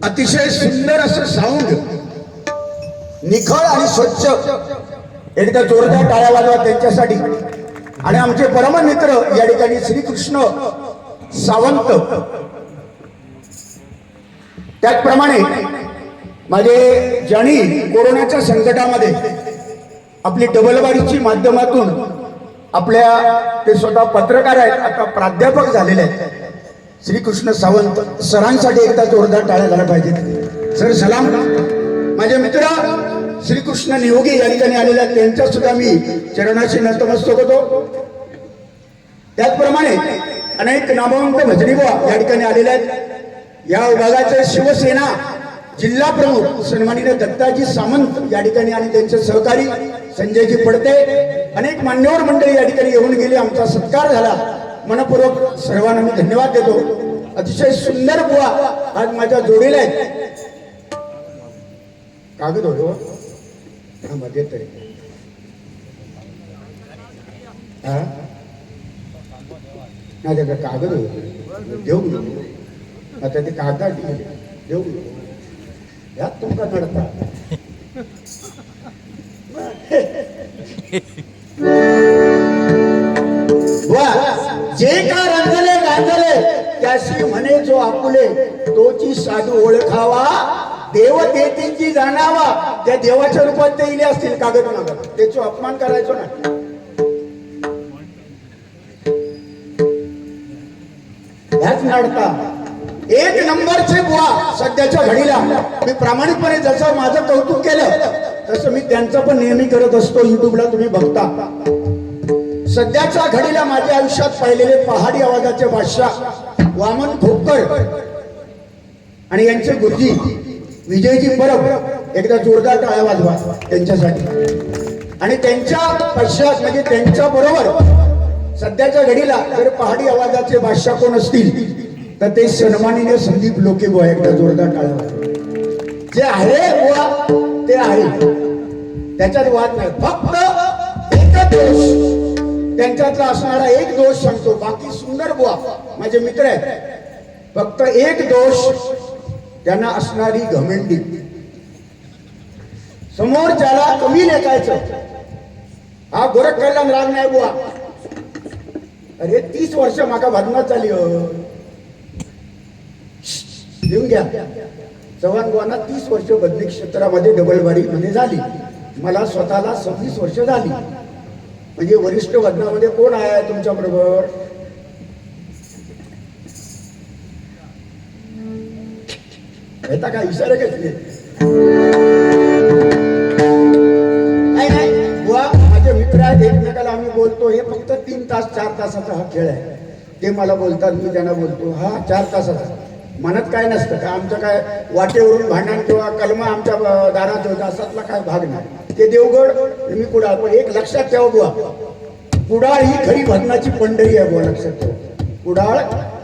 अतिशय सुंदर असं साऊंड, निखळ आणि स्वच्छ. एकदा जोरदार टाळ्या वाजवा त्यांच्यासाठी. आणि आमचे परम मित्र या ठिकाणी श्रीकृष्ण सावंत, त्याचप्रमाणे माझे ज्यांनी कोरोनाच्या संकटामध्ये आपली डबलबारीची माध्यमातून आपल्या, ते स्वतः पत्रकार आहेत, आता प्राध्यापक झालेले आहेत, श्रीकृष्ण सावंत सरांसाठी एकदा जोरदार टाळ्या झाल्या पाहिजेत. सर सलाम. माझे मित्र श्रीकृष्ण नियोगी या ठिकाणी आलेले आहेत, त्यांच्या सुद्धा मी चरणाशी नतमस्तक होतो. त्याचप्रमाणे अनेक नामवंत भजनीबुवा या ठिकाणी आलेले आहेत. या विभागाचे शिवसेना जिल्हा प्रमुख सन्माननीय दत्ताजी सामंत या ठिकाणी आणि त्यांचे सहकारी संजयजी पडते, अनेक मान्यवर मंडळी या ठिकाणी येऊन गेले. आमचा सत्कार झाला. मनपूर्वक सर्वांना मी धन्यवाद देतो. अतिशय सुंदर बुवा आज माझ्या जोडीला आहेत. कागद होतो मध्ये तरी नाही त्याचा कागद होतो देऊ आता ते कागद देऊ यात तुमका नडता. जे का रांधले गांधले त्याशी म्हणे जो आपुले, तोची साधू ओळखावा देव तेथींची जाणावा. त्या देवाच्या रूपात ते इले असतील कागद मागत, त्याचा अपमान करायचो ना. ह्याच नाडता एक नंबरचे बुवा सध्याच्या घडीला. मी प्रामाणिकपणे जसं माझं कौतुक केलं तसं मी त्यांचं पण नेहमी करत असतो. युट्यूबला तुम्ही बघता. सध्याच्या घडीला माझ्या आयुष्यात पाहिलेले पहाडी आवाजाचे बादशाह वामन खोपकर आणि यांचे गुरुजी विजयजी परब, एकदा जोरदार टाळ्या वाजवा त्यांच्यासाठी. आणि त्यांच्या पश्चात म्हणजे त्यांच्या बरोबर सध्याच्या घडीला जर पहाडी आवाजाचे बादशाह कोण असतील तर ते सन्माननीय संदीप लोके बुवा. एकदा जोरदार टाळ्या वाजवा. जे आहे बुवा ते आहे, त्याच्यात वाद नाही. फक्त एकच दोष त्यांच्यातला असणारा एक दोष सांगतो. बाकी सुंदर बुवा माझे मित्र आहेत. फक्त एक दोष त्यांना असणारी घमंडी. समोर ज्याला कमी लेखायचं, हा गोरख कल्याण राग नाही बुवा. अरे 30 वर्ष मागा भाजनात चाली हो. लिहून घ्या. चव्हाण बुवांना 30 वर्ष बदली क्षेत्रामध्ये डबलबारी मध्ये झाली. मला स्वतःला 26 वर्ष झाली. म्हणजे वरिष्ठ वजनामध्ये कोण आहे तुमच्या बरोबर? येता का इशारा घेतले? नाही बुवा माझे मित्र आहेत, एकमेकाला आम्ही बोलतो. हे फक्त 3 तास 4 तासाचा हा खेळ आहे. ते मला बोलतात, मी त्यांना बोलतो. हा 4 तासाचा मनात काय नसतं का आमचं, काय वाटेवरून भांडण किंवा कलमा आमच्या दारात होता असातला काय भाग नाही. ते देवगड मी कुडाळ. पण एक लक्षात ठेवा बुवा, कुडाळ ही खरी भजनाची पंढरी आहे बुवा. लक्षात ठेवा, कुडाळ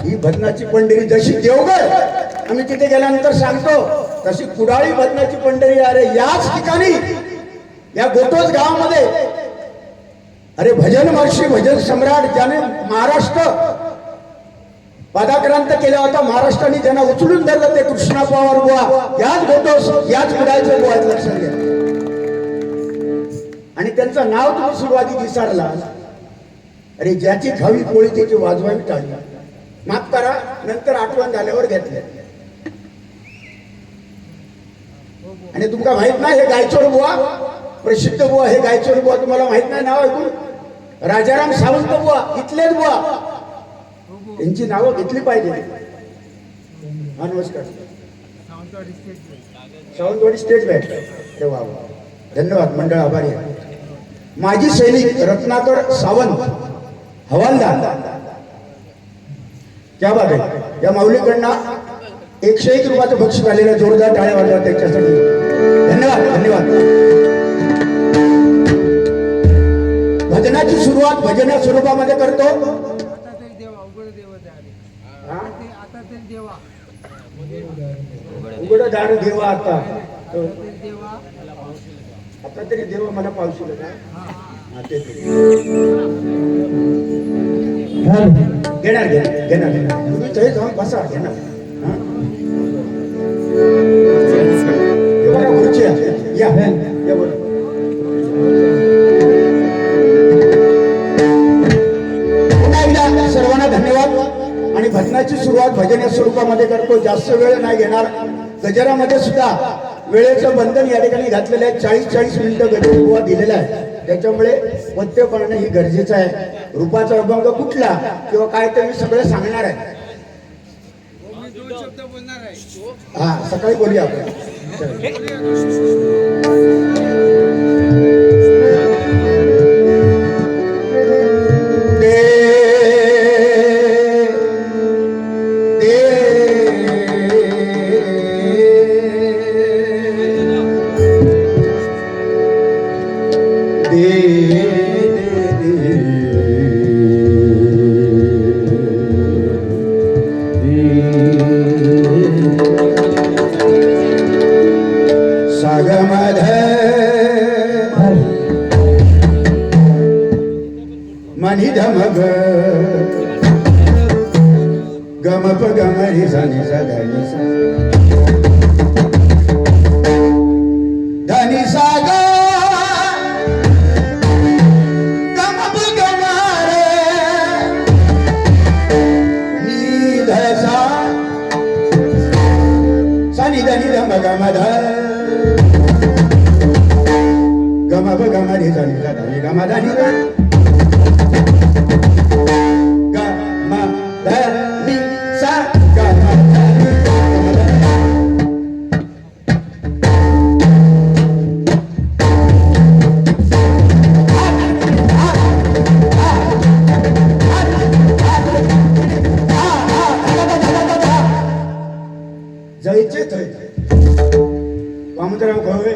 ही भजनाची पंढरी. जशी देवगड आम्ही तिथे गेल्यानंतर सांगतो तशी कुडाळ ही भजनाची पंढरी. अरे याच ठिकाणी या गोटोज गावामध्ये अरे भजन महर्षी भजन सम्राट ज्याने महाराष्ट्र पदाक्रांत केला होता, महाराष्ट्राने ज्यांना उचलून धरलं ते कृष्णा पवार बुवा. याच गोटोस याच कुडाळचे बुवा आहेत, लक्षात घ्या. आणि त्यांचं नाव तुम्ही सुरुवाती विसरला. अरे ज्याची खावी पोळी त्याची वाजवावी टाळी. माफ करा, नंतर आठवण झाल्यावर घेतले. आणि तुमका माहित नाही हे गायचोर बुवा प्रसिद्ध बुवा. हे गायचोर बुवा तुम्हाला माहित नाही नाव ऐकून? राजाराम सावंत बुवा इथलेच बुवा. त्यांची नावं घेतली पाहिजे. हा नमस्कार. Sawantwadi stage bank. वा धन्यवाद मंडळ, आभारी आहे. माजी सैनिक रत्नाकर सावंत हवालदार, क्या बात आहे. या माऊलीकडनं 101 रुपयाचं बक्षीस आलेलं. जोरदार टाळ्या वाजवा त्यांच्यासाठी. धन्यवाद धन्यवाद. भजनाची सुरुवात भजना स्वरूपामध्ये करतो. उघड दार देवा आता तरी देवा मला पावशील का? घेणार घेणार घेणार तुम्ही तरी जाऊन बसा घेणार. थोडक्यामध्ये करतो, जास्त वेळ नाही घेणार. गजरामध्ये सुद्धा वेळेचं बंधन या ठिकाणी घातलेलं आहे. 40-40 मिनिटं गजर बुवा दिलेला आहे. त्याच्यामुळे पथ्य पाळणं ही गरजेचं आहे. रूपाचा अभंग कुठला किंवा काय ते मी सगळं सांगणार आहे. हा, सकाळी बोलूया आपण. मनी धमग गमप गमरी धनी सा धनी सा धनी सा ग गमप गमारे नीध सा सनी धनी धम गमध गमप गमरी धनी सा धनी गमधनी सा जायचे थंय वामनराव खळवे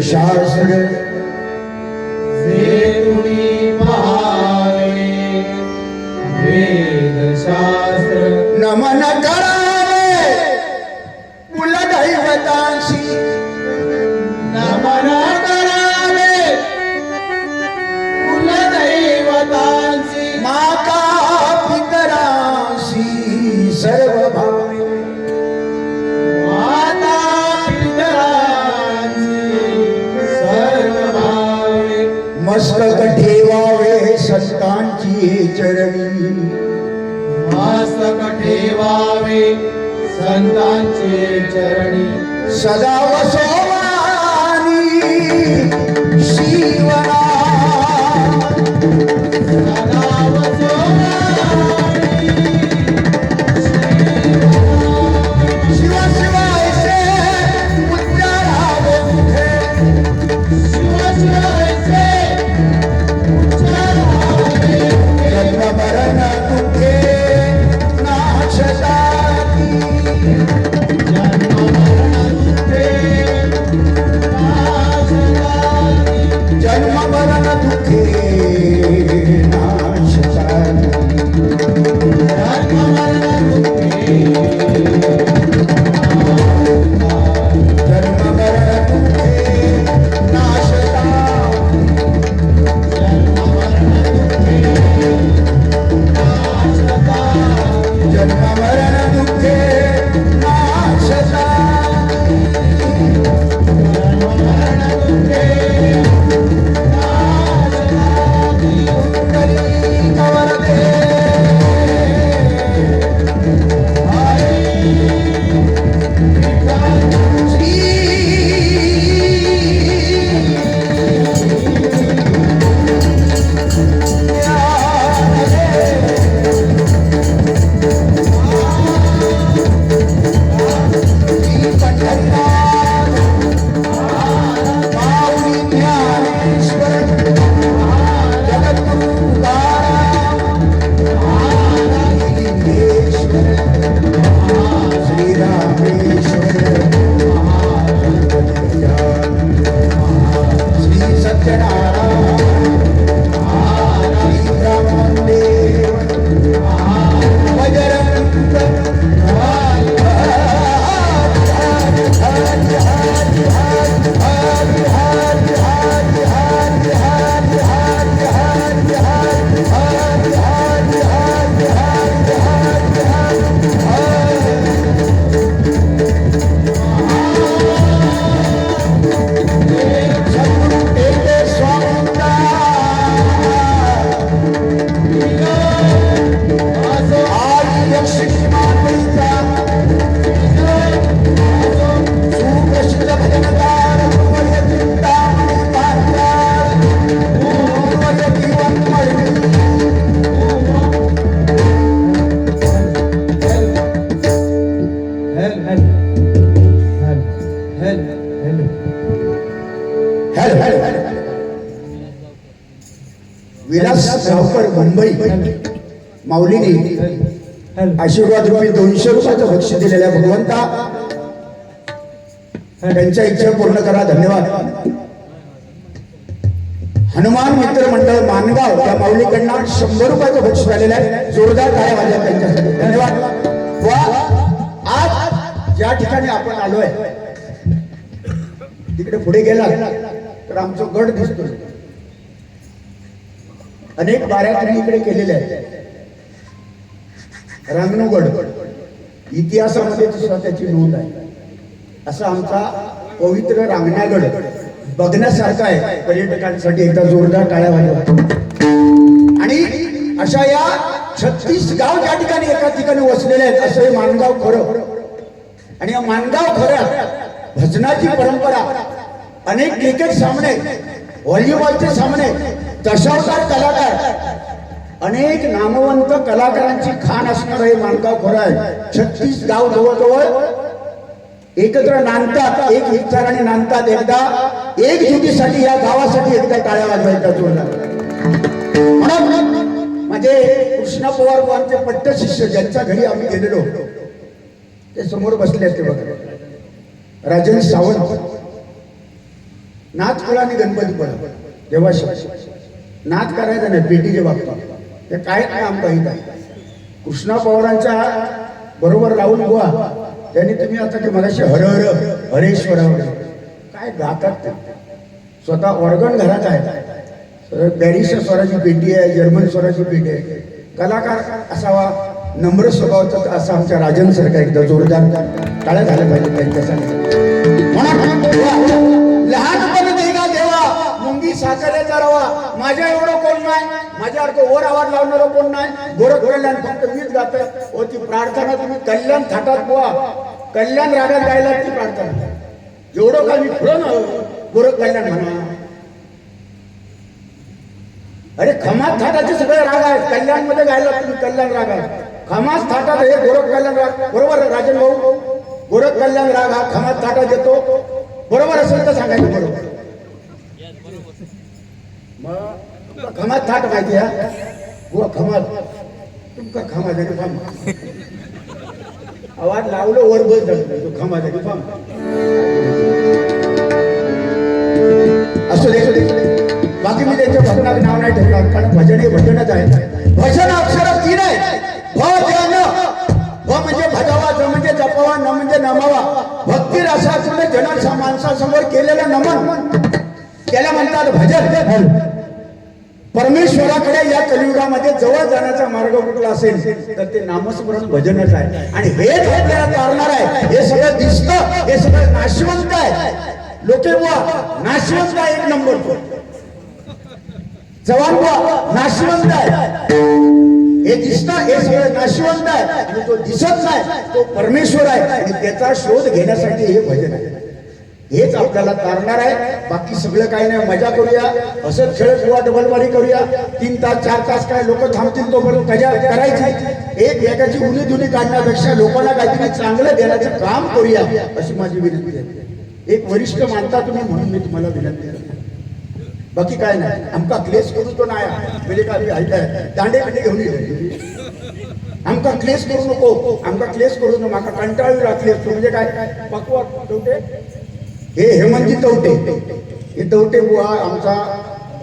शास्त्र वेद शास्त्र नमन करावे कुलदैवतांशी नमन करावे कुलदैवतांशी माता पितरांशी सर्व भाव भगवंतांचे चरणी सदा वसोवानी शिवना सदा वसोवानी शिव शिवायचे उच्चारावे मुखे शिव शिवायचे उच्चारावे जन्म मरण दुःखे नाशताती जन्म मरण दुःखे नाशताती जन्म मरण दुःखे नाशताती जन्म मरण दुःखे जन्म मरण दुःखे नाशताती जन्म मरण दुःखे नाशताती जन्म मरण दुःखे नाशताती जन्म मरण दुःखे नाशताती पुंडलीक वरदे विलास गावकर मुंबई माऊलीने आशीर्वाद रूपी 200 रुपयाचं बक्षीस दिलेल्या भगवंता त्यांच्या इच्छा पूर्ण करा. धन्यवाद. हनुमान मित्र मंडळ मानगाव या माऊलीकडनं 100 रुपयाचं बक्षीस आलेलं आहे. जोरदार टाळ्या वाजवा त्यांच्यासाठी. धन्यवाद. वा आज ज्या ठिकाणी आपण आलोय तिकडे पुढे गेला तर आमचा गड दिसतो. अनेक बाऱ्या त्यांनी इकडे केलेल्या आहेत. रांगणूगड इतिहासामध्ये सुद्धा त्याची नोंद आहे. असा आमचा पवित्र रांगणागड बघण्यासारखा आहे. पर्यटकांसाठी एकदा जोरदार टाळ्या वाजवा. आणि अशा या 36 गाव ज्या ठिकाणी एका ठिकाणी वसलेले आहेत असं हे मानगाव खरं. आणि या मानगाव खऱ्यात भजनाची परंपरा, अनेक क्रिकेट सामने, व्हॉलीबॉलचे सामने, दशावतार कलाकार, अनेक नामवंत कलाकारांची खाण असणार हे मानगाव खरं आहे. 36 गाव जवळजवळ एकत्र नांदतात, एक विचाराने नांदतात. एकदा एकजुटीसाठी या गावासाठी एकदा टाळ्या वाजवायच्या जोरदार. म्हणून म्हणजे कृष्णा पवार बुवांचे पट्ट शिष्य ज्यांच्या घरी आम्ही गेलेलो ते समोर बसले असते बघा. राजन सावंत नाच कळा आणि गणपती पडा देवाशिवाय नाच करायचा नाही. पेटीचे बाबतीत ते काय काय आमचा हित आहे. कृष्णा पवारांच्या बरोबर राहुल बुवा त्यांनी तुम्ही आता ते मगाशी हर हर हरेश्वर काय गातात ते. स्वतः ऑर्गन घरात आहे. पॅरिस स्वराची पेटी आहे, जर्मन स्वराची पेटी आहे. कलाकार असावा, नम्र स्वभावाचा असा आमच्या राजन सरकार एकदा जोरदार टाळ्या झाल्या पाहिजे त्यांच्यासाठी. म्हणून लहानपणी देगा देवा मुंगी साखरेचा रवा. माझ्या एवढं कोण नाही, माझ्यासारखं वर आवाज लावणारं कोण नाही. गोरख कल्याण फक्त मीच गातोय. ती प्रार्थना तुम्ही कल्याण थाटात बुवा कल्याण रागात गायला ती प्रार्थना एवढं का मी पुढं ना गोरख कल्याण म्हणा. अरे खमास थाटाचे सगळे राग आहेत. कल्याण मध्ये गायला तुम्ही कल्याण राग आहे. खमास थाटात हे गोरख कल्याण राग बरोबर आहे राजन भाऊ. गोरख कल्याण राग हा खमास थाटात येतो बरोबर असेल तर सांगायचं बरोबर. मग खमास थाट माहिती आहे बुवा खमास तुमका खमास आहे फाम आवाज लावलं वर बस झालं तो खमास आहे फाम असं दे. बाकी मी त्यांच्या भजनाचं नाव नाही ठेवणार कारण भजन हे भजनच आहे. भजन अक्षर 3 आहे. भजन भ म्हणजे भजावा, ज म्हणजे जपावा, न म्हणजे नमावा. भक्ती रसातून जन माणसासमोर केलेलं नमन त्याला म्हणतात भजन. परमेश्वराकडे या कलियुगामध्ये जवळ जाण्याचा मार्ग कुठला असेल तर ते नामस्मरण भजनच आहे. आणि हेच आपल्याला तारणार आहे. हे सगळं दिसतं, हे सगळं नाशवंत आहे. लोके बुवा नाशवंत आहे एक नंबर. जवान बुवा नाशवंत आहे. हे दिसतं हे सगळं नाशवंत आहे आणि तो दिसत नाही तो परमेश्वर आहे. आणि त्याचा शोध घेण्यासाठी हे भजन आहे. हेच आपल्याला तारणार आहे. बाकी सगळं काही नाही. मजा करूया, असंच खेळत किंवा डबलबारी करूया. 3 तास 4 तास काय लोक थांबतील तोपर्यंत मजा करायची. एक एकाची उनी धुनी काढण्यापेक्षा लोकांना काहीतरी चांगलं देण्याचं काम करूया अशी माझी विनंती आहे. एक वरिष्ठ मानता तुम्ही म्हणून मी तुम्हाला विनंती करतो. बाकी काय नाही. आमका क्लेश करू तो नाही म्हणजे काय मी ऐकाय दांडे बिंडे घेऊन येऊ. आमका क्लेश करू नको, आमका क्लेश करू नको. माका कंटाळू राखले म्हणजे काय पकवा ठेवते. हे हेमंतजी तवटे हे तवटे बुवा आमचा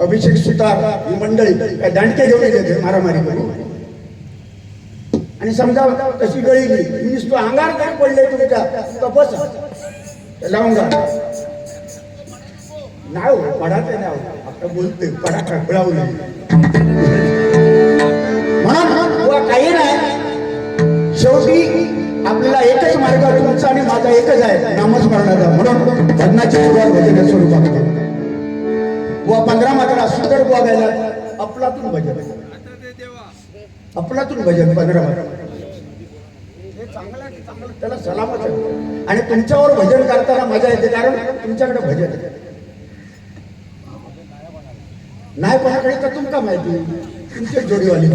अभिषेक सुतार ही मंडळी काय दांडके घेऊन येते मारामारी करू. आणि समजा कशी गळी मी नुसतो अंगार काय पडले तुमच्या तपस लावून जा नाव पडाचं नाव आता बोलतोय पडा खळावलं म्हणून बुवा काही नाही. शेवटी आपल्याला एकच मार्ग तुमचा आणि माझा एकच आहे नामस्मरणाचा. म्हणून भजनाची सुरुवात भजन स्वरूपात बुवा 15 मात्रा सुंदर बुवा गायला आपलातून भजन आपलातून भजन 15 मात्रा हे चांगलं त्याला सलामच आहे. आणि तुमच्यावर भजन करताना मजा येते कारण तुमच्याकडे भजन आहे. नाही कोणाकडे तर तुमका माहिती तुमचे जोडीवाली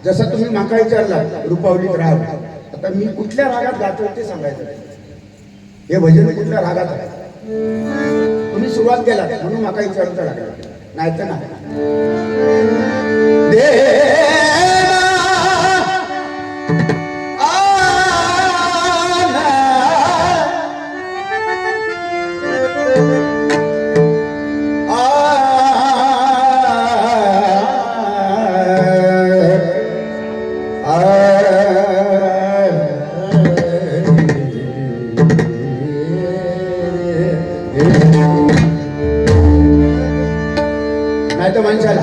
जसं तुम्ही माका विचारला रुपावलीत राग आता मी कुठल्या रागात गातो ते सांगायचं. हे भजन कुठल्या रागात आहे तुम्ही सुरुवात केला म्हणून माका विचारता लागला नाही तर नाही. नाही तर म्हणशाल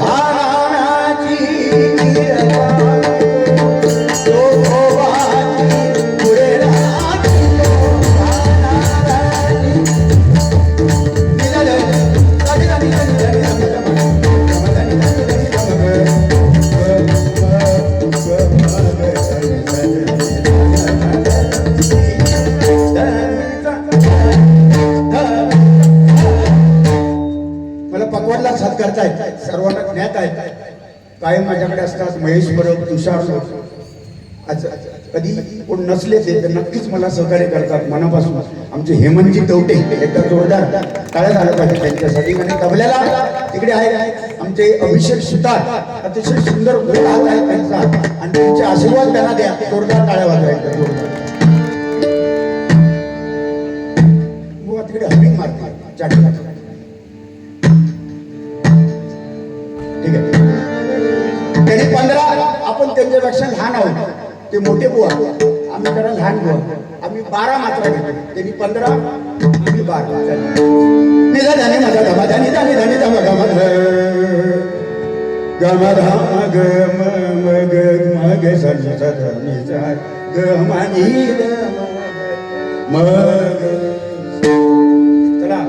सर्वांना ज्ञात आहे. कायम माझ्याकडे असतात महेश परब तुषार आज कधी कोण नसले ते तर नक्कीच मला सहकार्य करतात मनापासून. आमचे हेमंतजी तवटे एकदा जोरदार टाळ्या झालं पाहिजे त्यांच्यासाठी. आणि तबल्याला तिकडे आहे आमचे अभिषेक सुतार अतिशय सुंदर बोल हात आहे त्यांचा आणि तुमचे आशीर्वाद त्यांना द्या. जोरदार टाळ्या वाजवायच्या जोरदार. तिकडे हमिंग मारतात चाटी ठीक आहे. त्यांनी 15 आपण त्यांच्यापेक्षा लहान आहोत. ते मोठे बुवा आम्ही जरा लहान बुवा. आम्ही आम्ही 12 मात्रा घेतो त्यांनी 15 आम्ही 12 निधा धाने माझा धमा धानी धानी धानी धमा धमा गम धाम गम मग मग सज सधनी ग मानी मग चला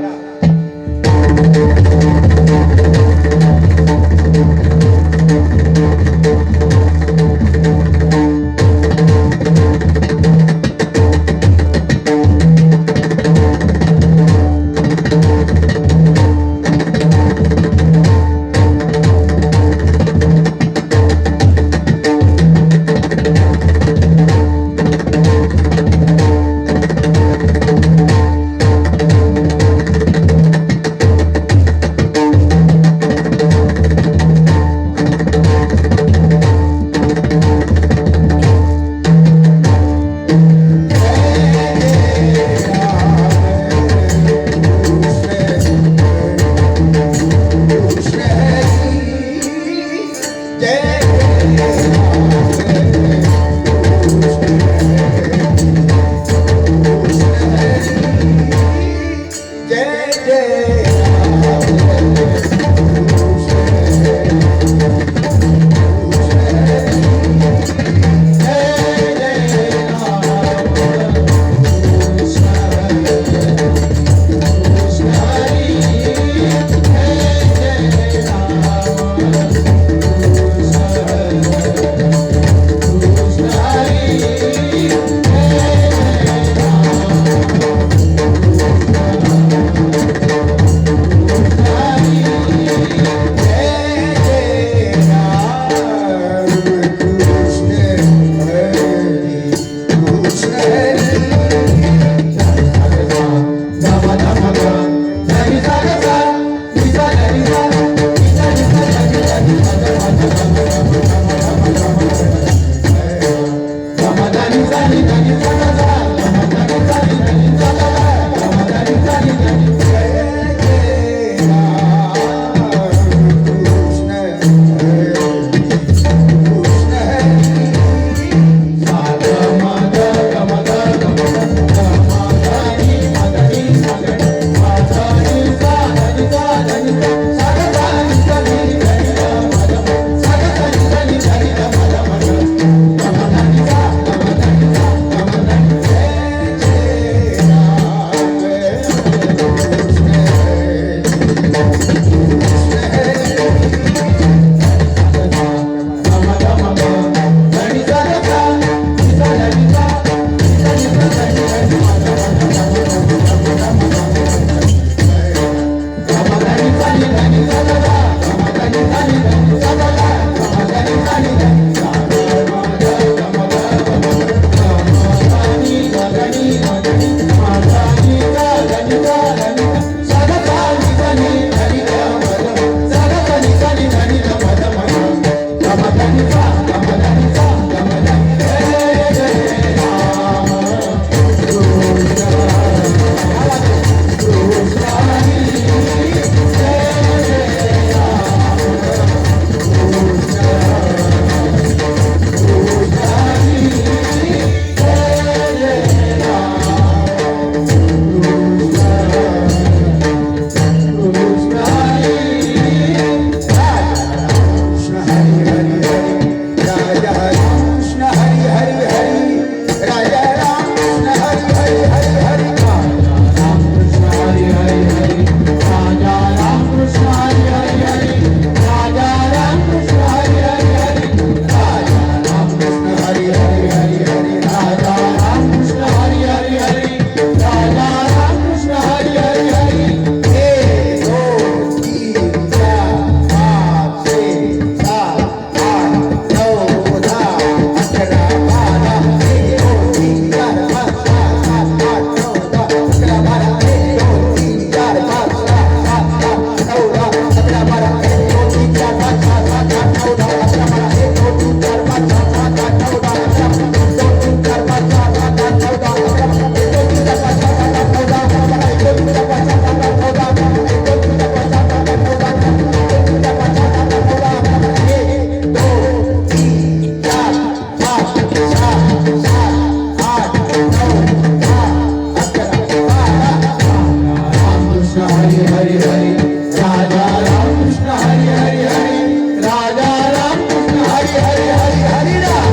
हरी हरी राजा राम कृष्ण हरी हरी हरी राजा राम कृष्ण हरी हरी हरी हरी राम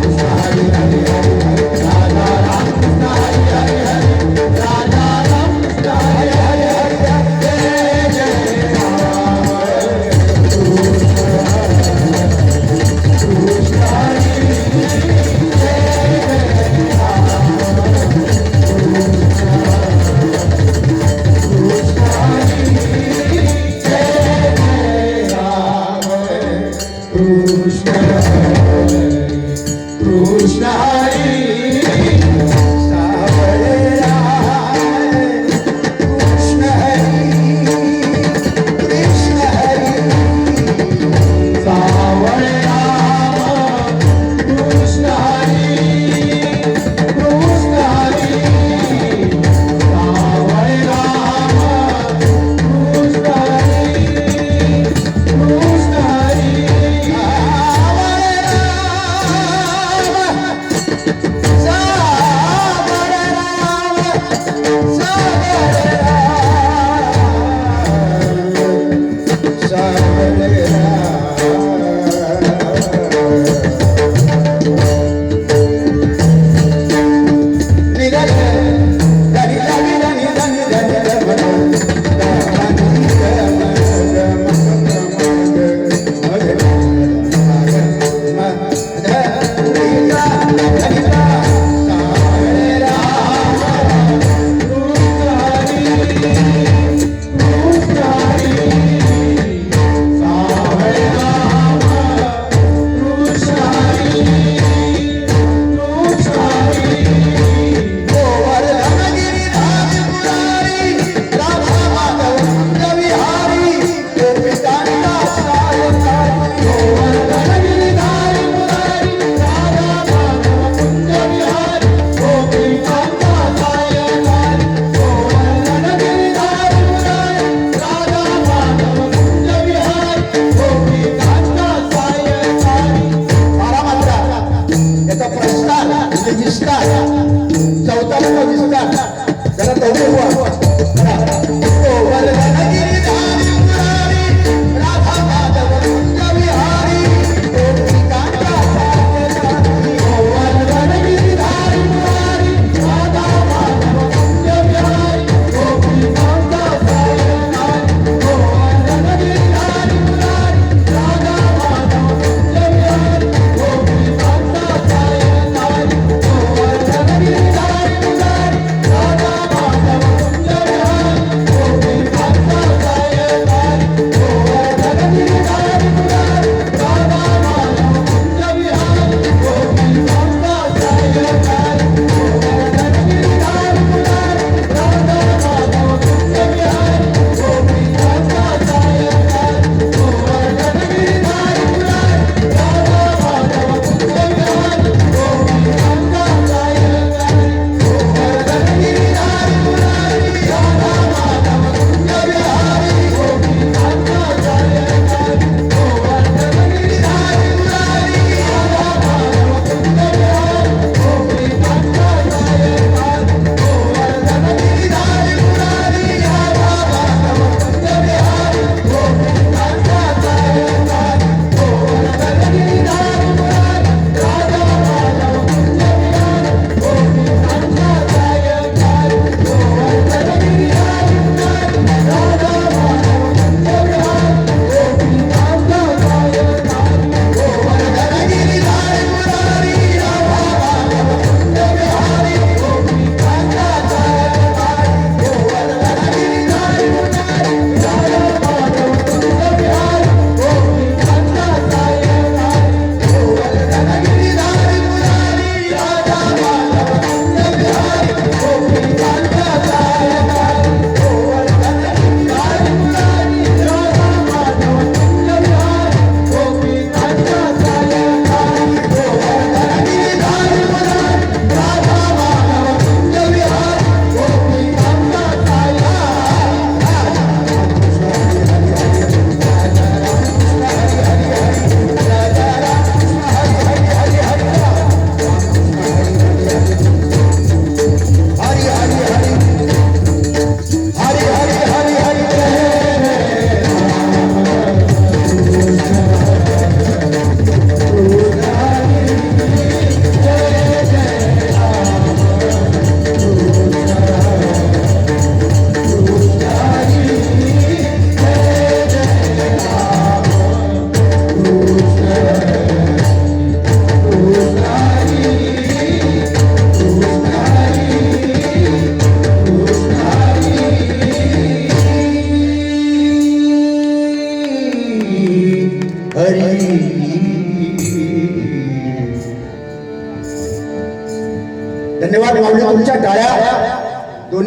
कृष्ण हरी हरी हरी राजा राम कृष्ण हरी हरी हरी राजा राम कृष्ण हरी हरी हरी जय जय राम कृष्ण हरी जय जय राम कृष्ण हरी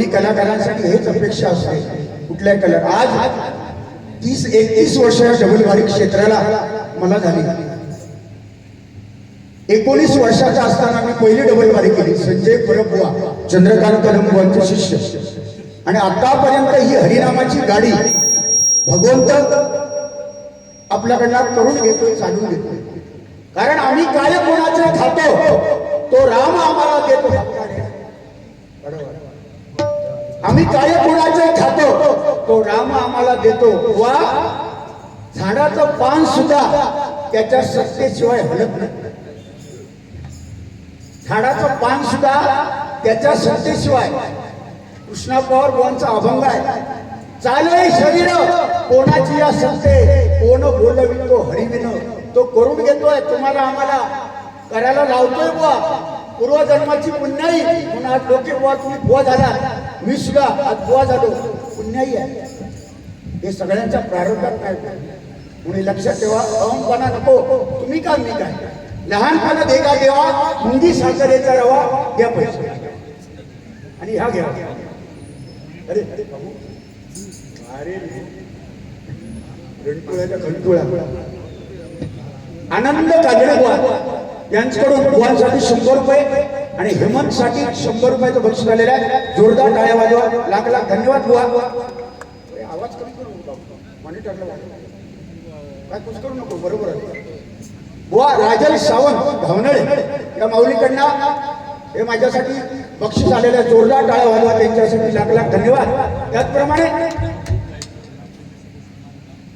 दोन्ही कलाकारांसाठी हेच अपेक्षा असते कुठल्याही कला आज 30-31 वर्ष या डबलवारी क्षेत्राला मला झाली. 19 वर्षाचा असताना मी पहिली डबलवारी केली. संजय परबुवा चंद्रकांत कदमबुवांचे शिष्य. आणि आतापर्यंत ही हरिनामाची गाडी भगवंत आपल्याकडनं करून घेतोय, चालून घेतोय. कारण आम्ही काय कोणाचे खातो तो राम आम्हाला देतो. आम्ही काय कोणाचे खातो तो राम आम्हाला देतो. वा झाडाचं पान सुद्धा त्याच्या सत्तेशिवाय हलत नाही. झाडाचं पान सुद्धा त्याच्या सत्तेशिवाय. कृष्णा पवार बुवांचा अभंग आहे. चाले शरीर कोणाची या सत्ते, कोण बोलवितो हरिविन. तो करून घेतोय, तुम्हाला आम्हाला करायला लावतोय बुवा. पूर्वजन्माची पुण्याई म्हणून आज लोके बुवा तुम्ही बुवा झाला, मी सुद्धा आज बुवा झालो, पुण्याई आहे. हे सगळ्यांच्या प्रारंभात काय म्हणून लक्षात ठेवा. अहंपणा नको. तुम्ही काय मी काय. लहानपणा देगा देवा, मुंगी साखरेचा रवा द्या पैसे आणि ह्या घ्या. अरे अरे रणकुळ्याच्या खंडकुळा आनंद काजळे बुवा यांच्याकडून बुवांसाठी 100 रुपये आणि हेमंत साठी 100 रुपयाचं बक्षीस आलेलं आहे. जोरदार टाळ्या वाजवा. लाख लाख धन्यवाद बुवा. आवाज कमी करू नका, मॉनिटरला काय कुछ करू नको. बरोबर आहे बुवा. राजल सावंत धावनळे या माऊलीकडनं हे माझ्यासाठी बक्षीस आलेलं आहे. जोरदार टाळ्या वाजवा त्यांच्यासाठी. लाख लाख धन्यवाद. त्याचप्रमाणे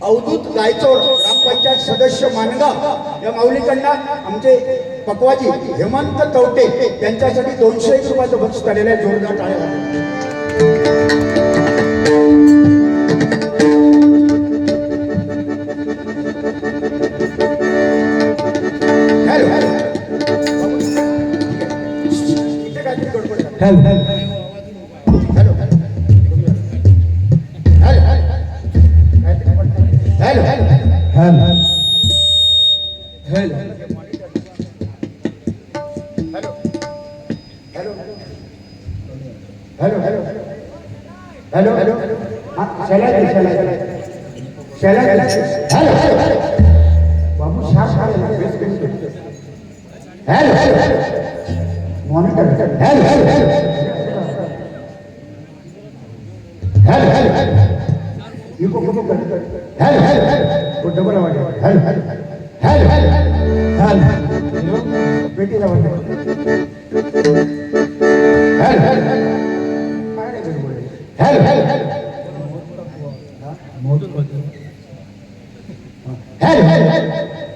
अवधूत गायचोर ग्रामपंचायत सदस्य मानगाव या माऊलीकडनं आमचे पकवाजी हेमंत तवटे यांच्यासाठी 201 रुपयाचं बक्षीस आलेलं आहे. जोरदार टाळ्या हॅलो हॅलो हॅलो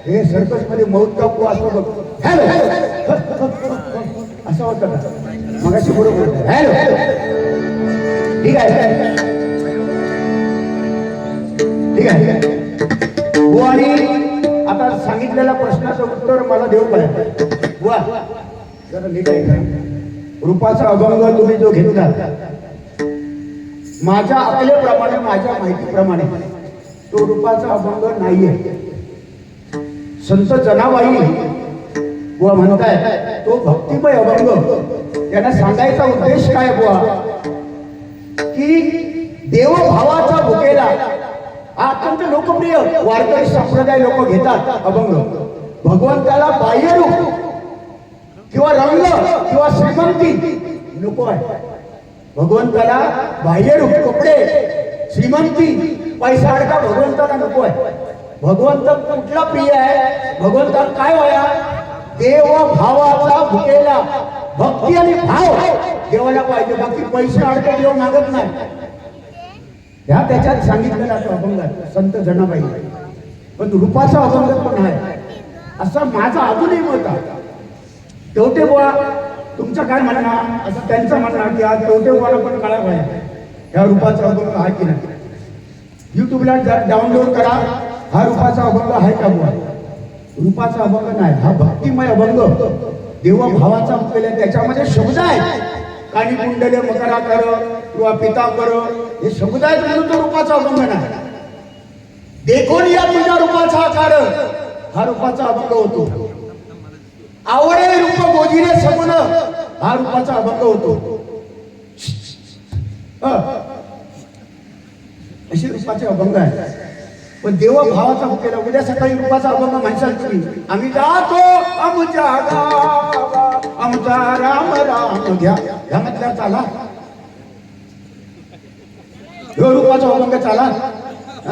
हे सर्कस मध्ये मौत कापू असं बघ. हॅलो असं होतं मग अशी बरोबर. हॅलो ठीक आहे ठीक आहे. हो आणि आता सांगितलेल्या प्रश्नाचं उत्तर मला देऊ पाहिजे बुवा. जरा नीट आहे का. रूपाचा अभंग तुम्ही जो घेतला माझ्या अकलेप्रमाणे माझ्या माहितीप्रमाणे तो रूपाचा अभंग नाहीये. संत जनाबाई बुवा म्हणताय तो भक्तिमय अभंग. त्यांना सांगायचा उद्देश काय बुवा की देवभावाचा भुकेला हा अत्यंत लोकप्रिय वारकरी संप्रदाय लोक घेतात अभंग. भगवंताला बाह्य रूप किंवा रंग किंवा श्रीमंती नको आहे. भगवंताला बाह्य रूप, कपडे, श्रीमंती, पैसा अडका भगवंताला नको आहे. भगवंत कुठला प्रिय आहे. भगवंताला काय व्हाया. देव भावाचा भुकेला भक्ती आणि भाव देवाला पाहिजे. बाकी पैसे अडके देव मागत नाही. ह्या त्याच्यात सांगितलेला तो अभंगात संत जनाबाई. पण रूपाचा अभंग पण आहे असं माझं अजूनही मत आहे. तेवटे बुवा तुमचं काय म्हणणार असं त्यांचं म्हणणार की आज तेवटे बुवाला पण कळायला पाहिजे ह्या रूपाचा अभंग आहे की नाही. युट्यूबला डाउनलोड करा. हा रूपाचा अभंग आहे का बुवा. रूपाचा अभंग नाही, हा भक्तिमय अभंग. देवा भावाचा केला. त्याच्यामध्ये शब्द आहेत. काणी कुंडले मकराकर किंवा पितांबर हे शब्द आहेत म्हणून तो रूपाचा अभंग नाही. देखोन या तुझ्या रूपाचा आकार हा रूपाचा अभंग होतो. आवडे रूप गोजिरे समन हा रूपाचा अभंग होतो. अशी रूपाचे अभंग आहे. पण देव भावाचा केला. उद्या सकाळी रूपाचा अभंग म्हणशाल तुम्ही, आम्ही जातो आमच्या गावा, आमचा राम राम घ्या, ह्यामधल्या चाला. ह्यो रूपाचा अभंग चाला.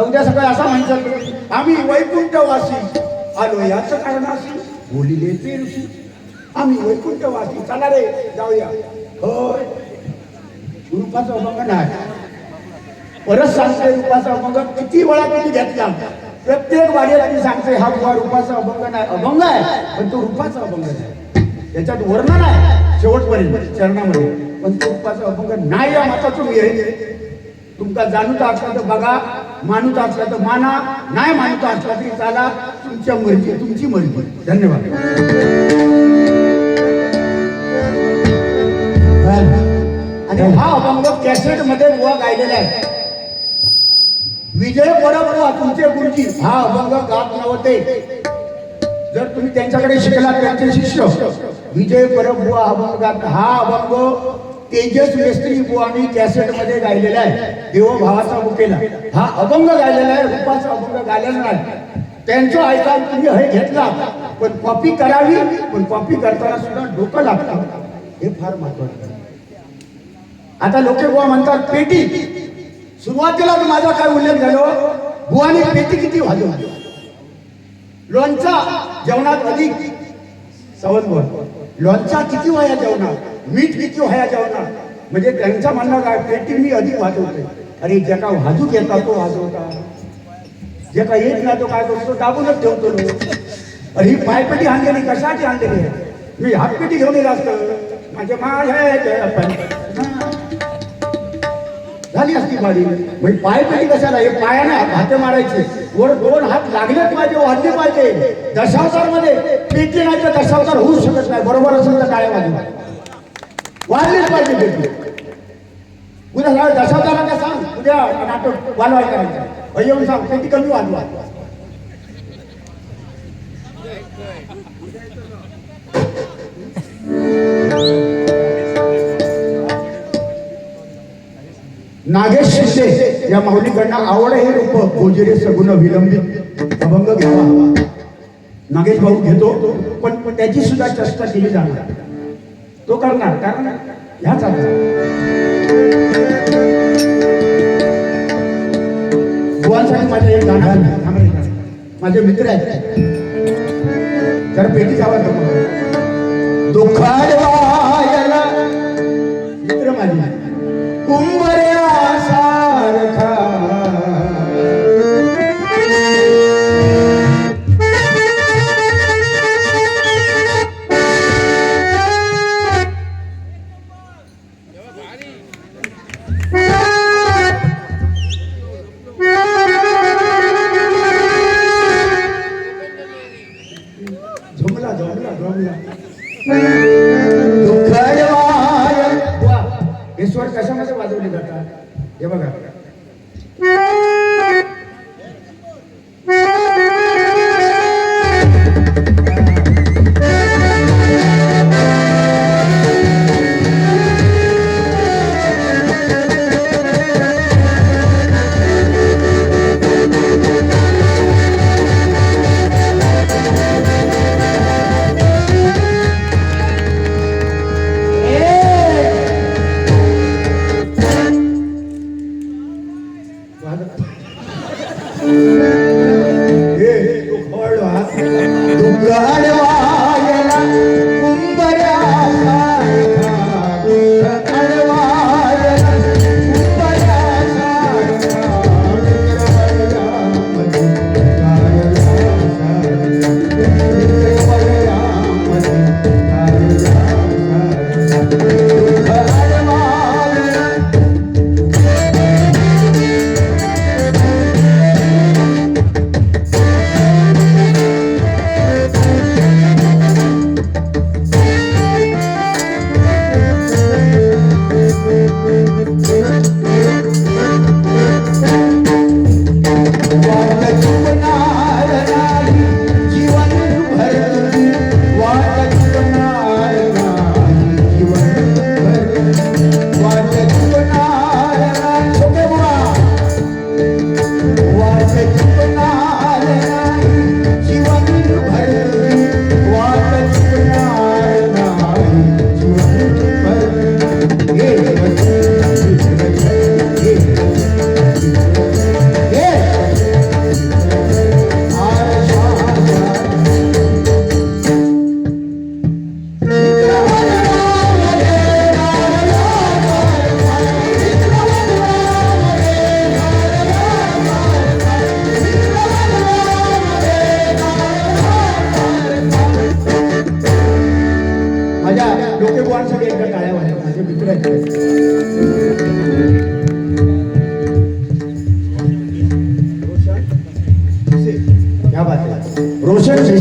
उद्या सकाळी असा म्हणशाल तुम्ही, आम्ही वैकुंठवासी आलो याच कारणाशी, बोलिले ते ऋषी, आम्ही वैकुंठवासी, चला रे जाऊया. होय, रूपाचा अभंग नाही. परत सांगते रूपाचा अभंग किती वेळा किती घेतला, प्रत्येक वारीला मी सांगते हा बुवा रूपाचा अभंग नाही. अभंग आहे पण तो रूपाचा अभंग नाही. त्याच्यात वर्णन आहे शेवटपर्यंत चरणामध्ये, पण तो रूपाचा अभंग नाही. या मताचं मी आहे. तुमका जाणूचा असला तर बघा, मानूचा असला तर माना, नाही मानूचा असला तरी चाला, तुमच्या मर्जी, तुमची मर्जी. धन्यवाद. आणि हा अभंग कॅसेट मध्ये बुवा गायलेला आहे. विजय परबुवा तुमचे गुरुजी हा अभंग गात नव्हते. जर तुम्ही त्यांच्याकडे शिकलात, त्यांचे शिष्य विजय परबुवा अभंग गात. हा अभंग तेजस मेस्त्री बुवानी कॅसेट मध्ये गायलेला आहे. देवभावाचा बुकेला हा अभंग गायलेला आहे. रूपाचा अभंग गायलेला नाही. त्यांचं ऐका तुम्ही हे घेतला, पण कॉपी करावी, पण कॉपी करताना सुद्धा डोकं लागतं. हे फार महत्वाचं. आता लोक बुवा म्हणतात पेटी. सुरुवातीला माझा काय उल्लेख झालो, बुवाने पेटी किती वाजवली. लोणचा जेवणात अधिक सवंतवर, लोणचा किती व्हाया जेवणात, मीठ किती व्हाया जेवणात. म्हणजे त्यांचा म्हणणं काय, पेटी मी अधिक वाजवते. अरे जे का वाजूक येतात तो वाजवता, जे का येत नाही तो काय करतो, दाबूनच ठेवतो. अरे ही पायपेटी आणलेली कशाची आणलेली आहे, मी हातपेटी घेऊन येत असतं. माझे झाली असती बारी. म्हणजे पायपेटी कशाला, हे पायाने हाते मारायचे, वर दोन हात लागलेच पाहिजे, वाजले पाहिजे. दशावतार मध्ये पेटी नाही तर दशावतार होऊ शकत नाही. बरोबर असेल तर टाळ्या वाजवा, वाजलीच पाहिजे पेटी. उद्या सगळं दशावतारांना सांग, उद्या नाटक वाजवाय करायचं, येऊन सांग पेटी कमी वाजवा. नागेश शिंदे या माऊलीकडनं आवड हे रूप गोजिरे सगुण विलंबित अभंग घ्यावा. नागेश भाऊ घेतो, पण त्याची सुद्धा चर्चा केली जाणार. तो करणार, कारण ह्याच बुवांसाठी माझे एक गाणं, माझे मित्र आहेत, जरा पेटीचा आवाज दुखाडवायला मित्र माझे कुंभऱ्या सारखा झोमला झोमला झोमला हे स्वर कशामध्ये वाजवले जातात, हे बघा.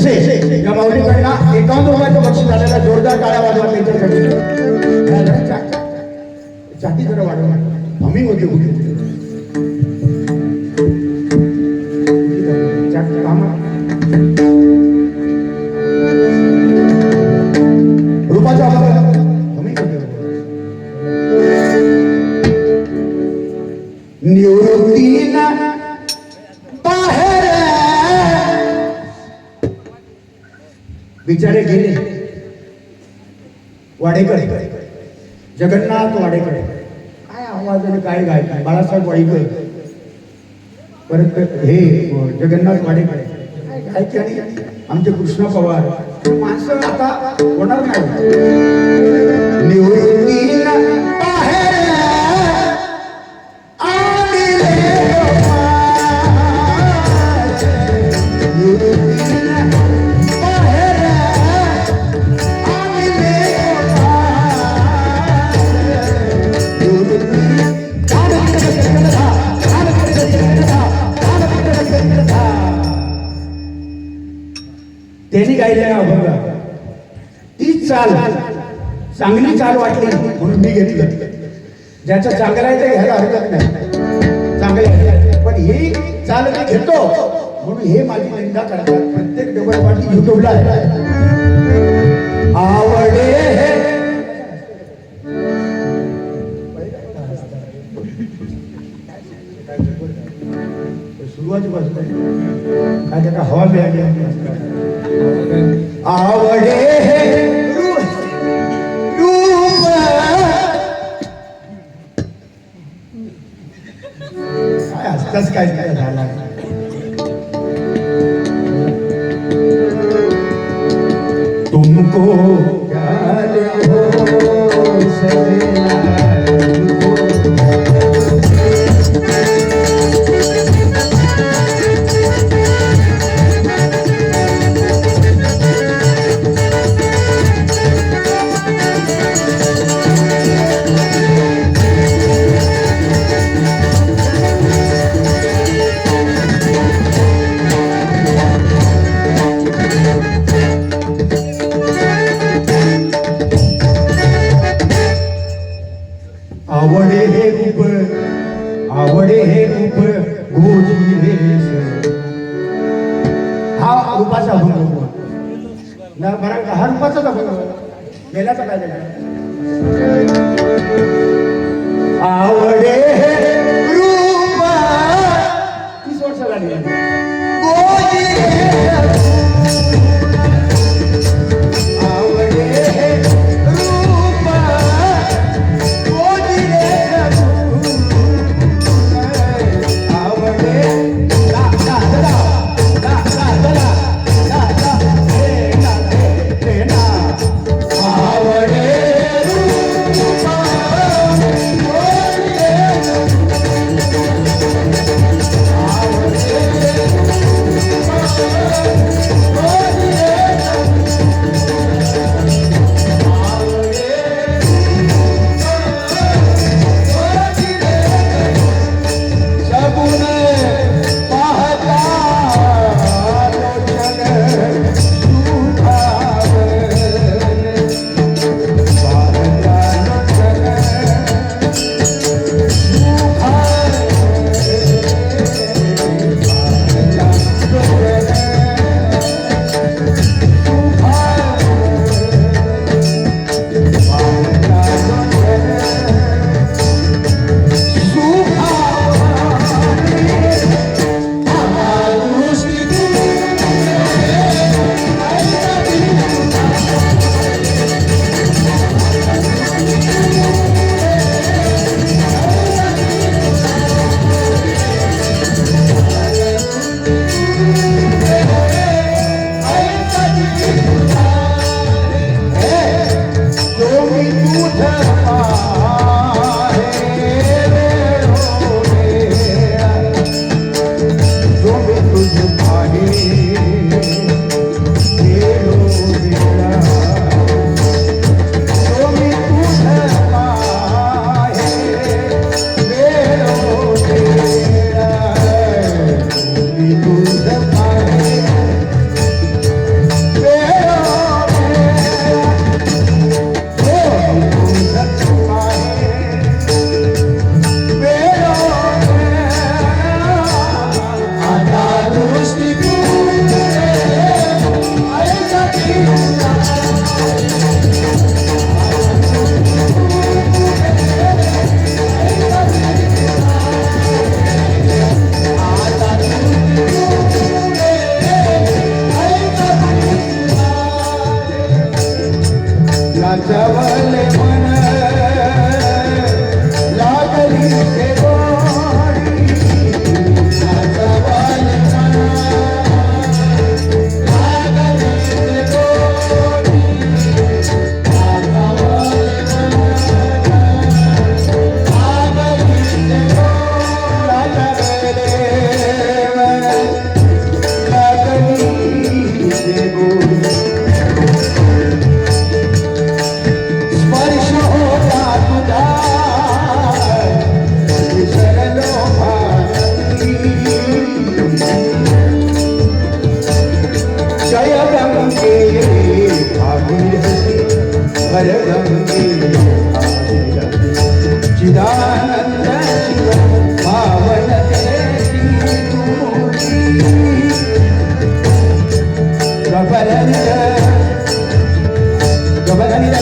पैसे या माऊलीकडनं 51 रुपयाचं बक्षीस झालेला जोरदार टाळ्या वाजवा त्यांच्यासाठी. जाती जरा वाढवा हमिंग होते कुठे रूपाचा हमिंग होते निवृत्तीला बाहेर बिचारे गेले वाडेकर जगन्नाथ वाडेकर काय आवाजाने काय गायक बाळासाहेब वाडेकर परत हे जगन्नाथ वाडेकर काय गायकी आणि आमचे कृष्ण पवार माणसं आता होणार नाही. निवृत्तीला बाहेर त्यांनी गायलेला अभंग तीच चाल चांगली चाल वाटली म्हणून मी घेतलं. ज्याचं चांगलं आहे ते घ्यायला हरकत नाही, चांगलं आहे. पण ही चाल मी घेतो म्हणून हे माझी निंदा करतात. प्रत्येक डबल पार्टी युट्यूबला आहे. आवडे सुरुवातीपासून काय त्याला हवा मिळाली. आवडे रूप काय असताच काय झाला. तुमको प्यार हो सजना आवडे हे रूप आवडे हे रूप गोजी वेश. हा रूपाचा अभंग ना बरा हा रूपाचाच अभंग गेल्याचा काय झाला. आवडे हे रूप 30 वर्ष झाली गोजी हर गंगे चिदानंद शिव पावन तेरी मूर्ति गबरंग गबरंग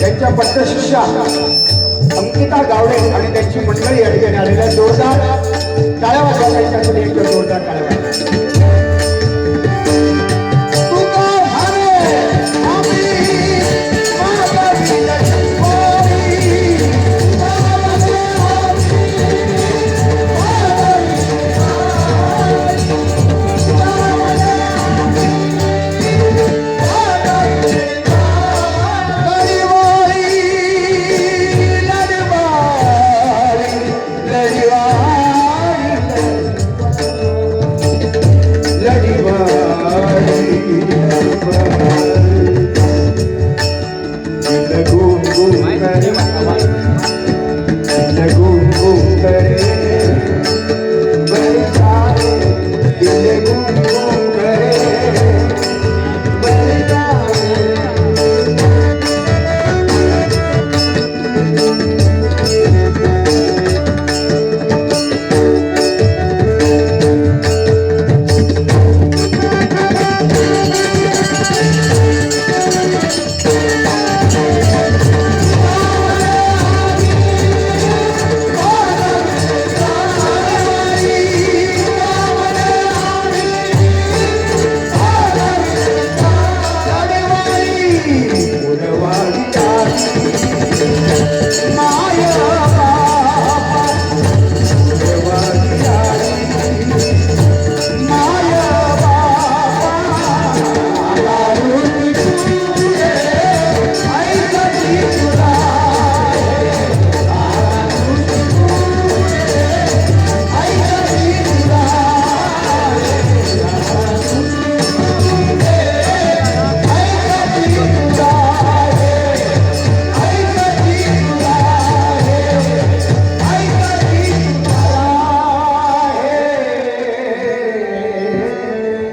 त्यांच्या पट्टशिष्या अंकिता गावडे आणि त्यांची मंडळी या ठिकाणी आलेल्या जोरदार टाळ्या वाजवा त्यांच्यासाठी एक जोरदार टाळ्या वाजवा.